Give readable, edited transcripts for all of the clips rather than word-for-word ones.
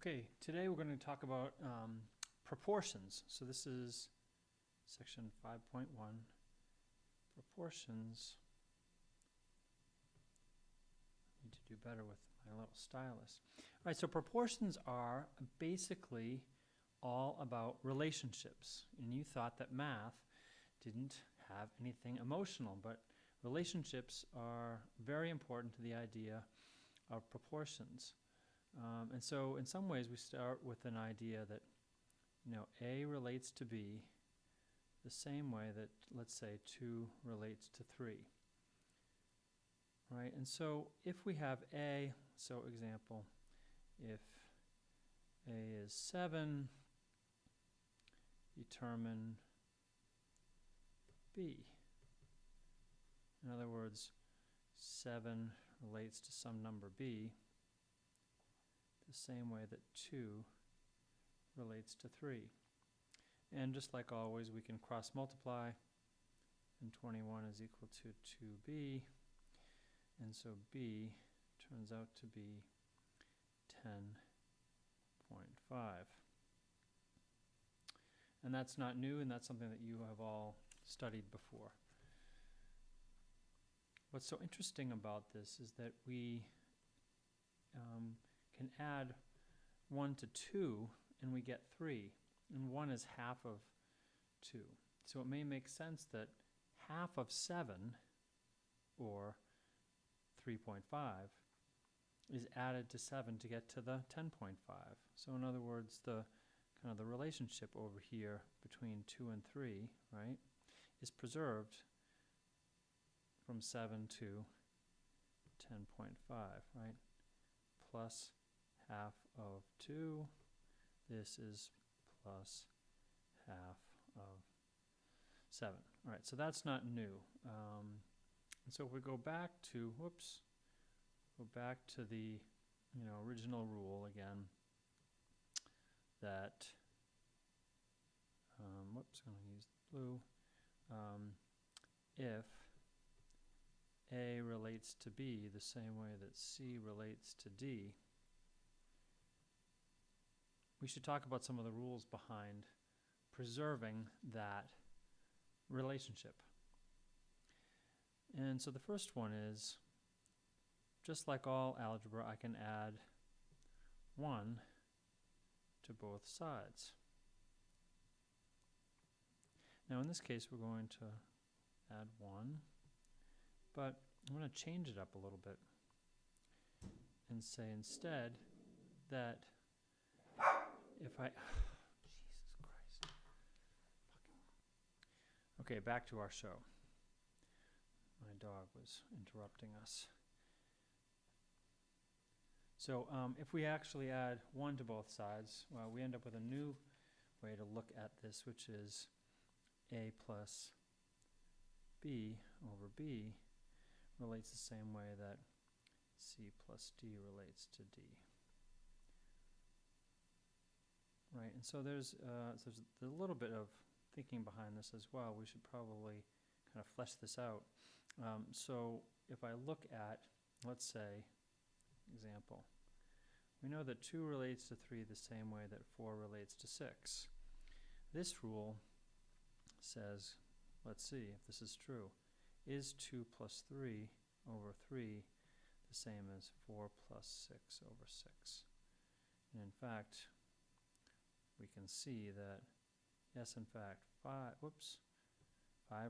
Okay, today we're going to talk about proportions. So this is section 5.1, proportions. I need to do better with my little stylus. All right, so proportions are basically all about relationships. And you thought that math didn't have anything emotional, but relationships are very important to the idea of proportions. And so in some ways we start with an idea that, A relates to B the same way that, let's say, 2 relates to 3. Right? And so if we have A, so example, if A is 7, determine B. In other words, 7 relates to some number B the same way that 2 relates to 3. And just like always, we can cross multiply, and 21 is equal to 2b, and so b turns out to be 10.5. And that's not new, and that's something that you have all studied before. What's so interesting about this is that we can add 1 to 2 and we get 3, and 1 is half of 2. So it may make sense that half of 7, or 3.5, is added to 7 to get to the 10.5. So in other words, the kind of the relationship over here between 2 and 3, right, is preserved from 7 to 10.5, right? Plus half of 2, this is plus half of 7. All right, so that's not new. And so if we go back to, go back to the original rule again, that, I'm going to use the blue, if A relates to B the same way that C relates to D, we should talk about some of the rules behind preserving that relationship. And so the first one is, just like all algebra, I can add 1 to both sides. Now in this case we're going to add 1, but I'm going to change it up a little bit and say instead that if I Jesus Christ. Okay, back to our show. My dog was interrupting us. So if we actually add 1 to both sides, well, we end up with a new way to look at this, which is A plus B over B relates the same way that C plus D relates to D. Right, and so there's a little bit of thinking behind this as well. We should probably kind of flesh this out. So if I look at, let's say, example, we know that 2 relates to 3 the same way that 4 relates to 6. This rule says, let's see if this is true, is 2 plus 3 over 3 the same as 4 plus 6 over 6? And in fact, we can see that, yes, in fact, 5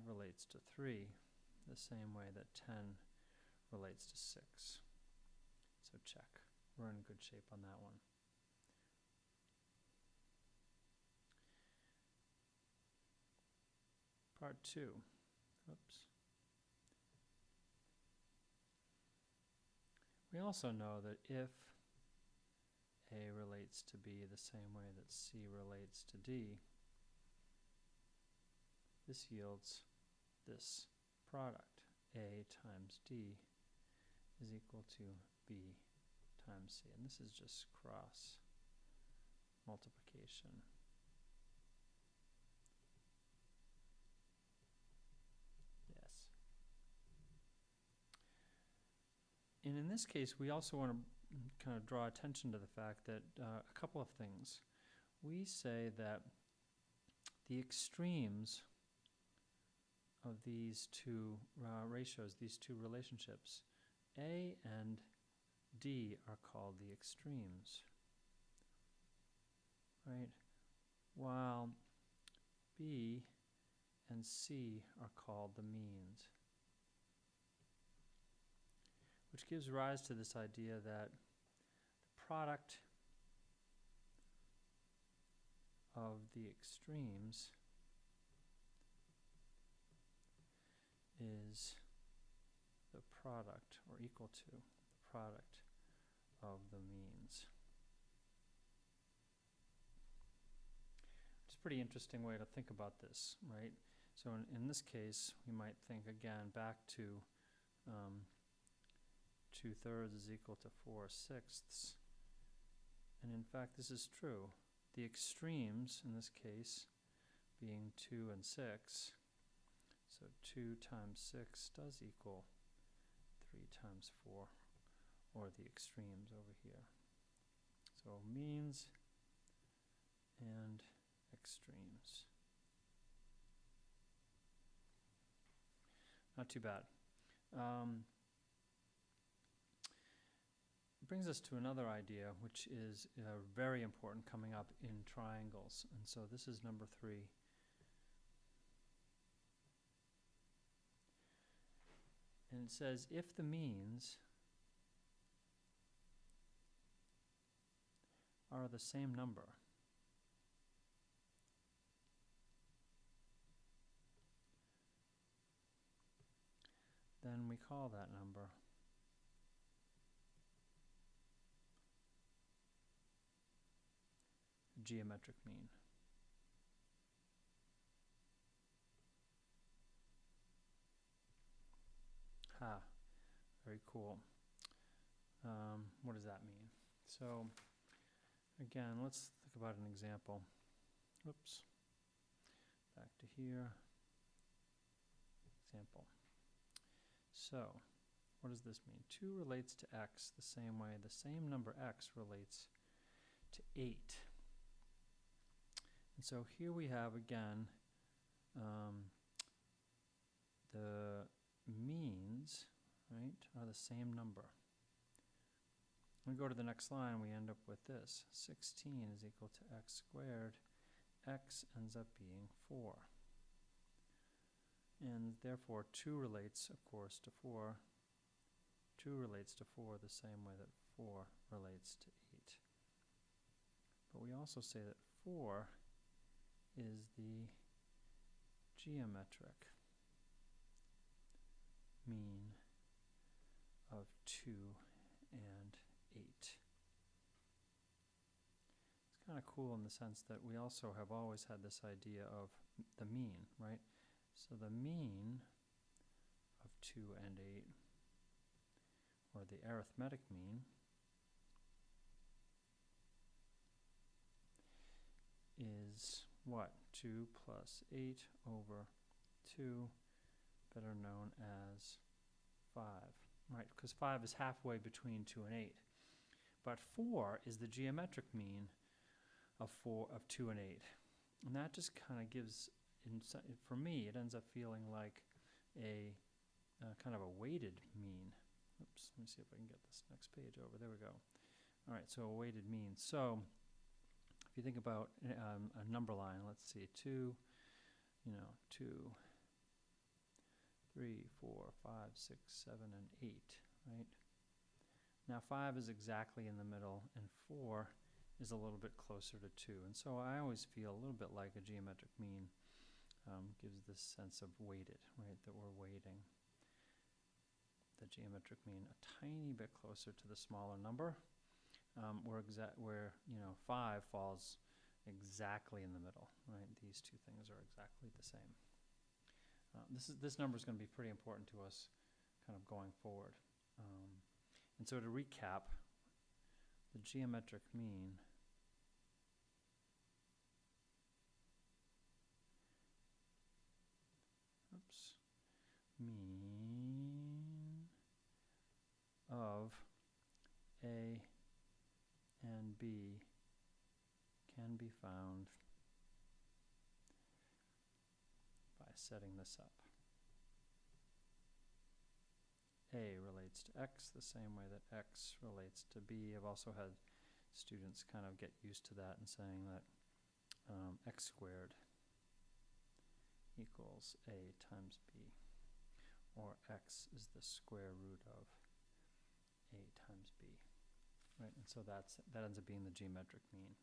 relates to 3 the same way that 10 relates to 6. So check. We're in good shape on that one. Part 2. We also know that if A relates to B the same way that C relates to D, this yields this product. A times D is equal to B times C. And this is just cross multiplication. Yes. And in this case, we also want to kind of draw attention to the fact that a couple of things. We say that the extremes of these two ratios, these two relationships, A and D are called the extremes, right? While B and C are called the means, which gives rise to this idea that the product of the extremes is the product, or equal to the product of the means. It's a pretty interesting way to think about this, right? So in this case, we might think again back to 2/3 is equal to 4/6. And in fact, this is true. The extremes, in this case, being 2 and 6, so 2 times 6 does equal 3 times 4, or the extremes over here. So means and extremes. Not too bad. It brings us to another idea, which is very important coming up in triangles. And so this is number 3. And it says, if the means are the same number, then we call that number geometric mean. Very cool. What does that mean? So again, let's think about an example. Oops. Back to here. Example. So what does this mean? 2 relates to x the same way the same number x relates to 8. And so here we have again the means, right, are the same number. When we go to the next line, we end up with this. 16 is equal to x squared. X ends up being 4. And therefore 2 relates, of course, to 4. 2 relates to 4 the same way that 4 relates to 8. But we also say that 4 is the geometric mean of 2 and 8. It's kind of cool in the sense that we also have always had this idea of the mean, right? So the mean of 2 and 8, or the arithmetic mean, is what? 2 plus 8 over 2, better known as 5, right? Because 5 is halfway between 2 and 8. But 4 is the geometric mean of 2 and 8. And that just kind of gives, for me, it ends up feeling like a kind of a weighted mean. Oops, let me see if I can get this next page over. There we go. All right, so a weighted mean. So if you think about a number line, let's see, 2, 2, 3, 4, 5, 6, 7, and 8, right? Now 5 is exactly in the middle, and 4 is a little bit closer to 2. And so I always feel a little bit like a geometric mean gives this sense of weighted, right, that we're weighting the geometric mean a tiny bit closer to the smaller number, where 5 falls exactly in the middle, right? These two things are exactly the same. This number is going to be pretty important to us kind of going forward. And so to recap, the geometric mean mean of a B can be found by setting this up. A relates to X the same way that X relates to B. I've also had students kind of get used to that and saying that X squared equals A times B, or X is the square root of A times B, right? And so that ends up being the geometric mean.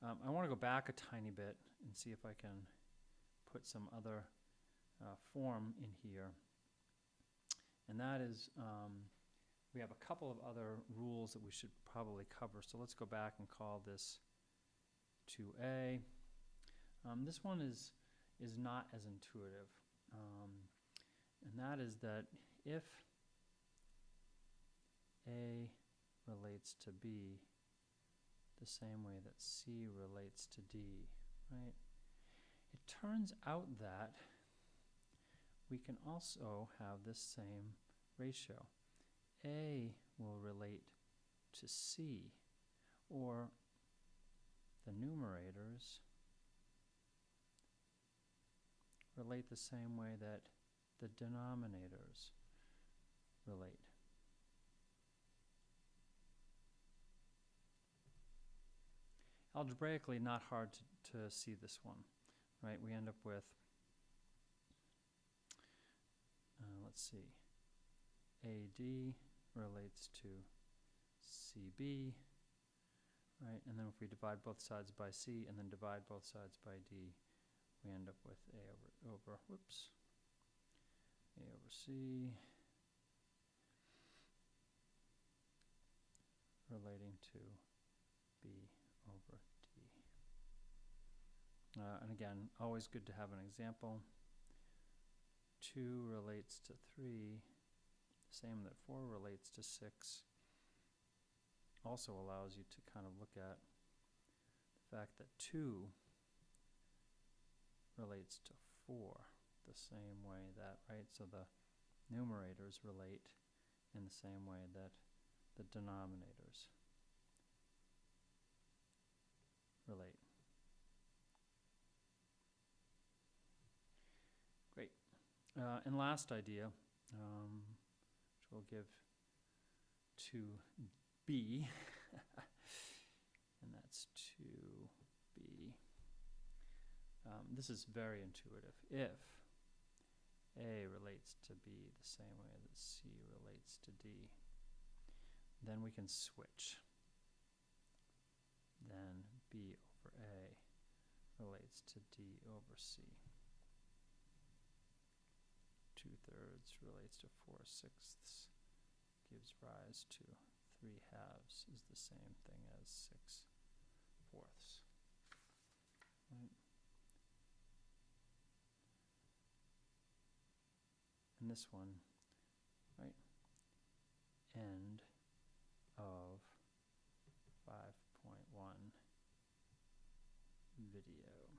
I want to go back a tiny bit and see if I can put some other form in here. And that is, we have a couple of other rules that we should probably cover. So let's go back and call this 2A. This one is not as intuitive. And that is that if A relates to B the same way that C relates to D, right? It turns out that we can also have this same ratio. A will relate to C, or the numerators relate the same way that the denominators relate. Algebraically, not hard to see this one, right? We end up with, let's see, AD relates to CB, right? And then if we divide both sides by C and then divide both sides by D, we end up with A over C relating to B over D. And again, always good to have an example. 2 relates to 3, same that 4 relates to 6. Also allows you to kind of look at the fact that 2 relates to 4 the same way that, right? So the numerators relate in the same way that the denominators relate. Great. And last idea, which we'll give to B, and that's 2B. This is very intuitive. If A relates to B the same way that C relates to D, then we can switch. Then B over A relates to D over C. 2/3 relates to 4/6, gives rise to 3/2 is the same thing as 6/4. Right? And this one, right? End of 5.1 video.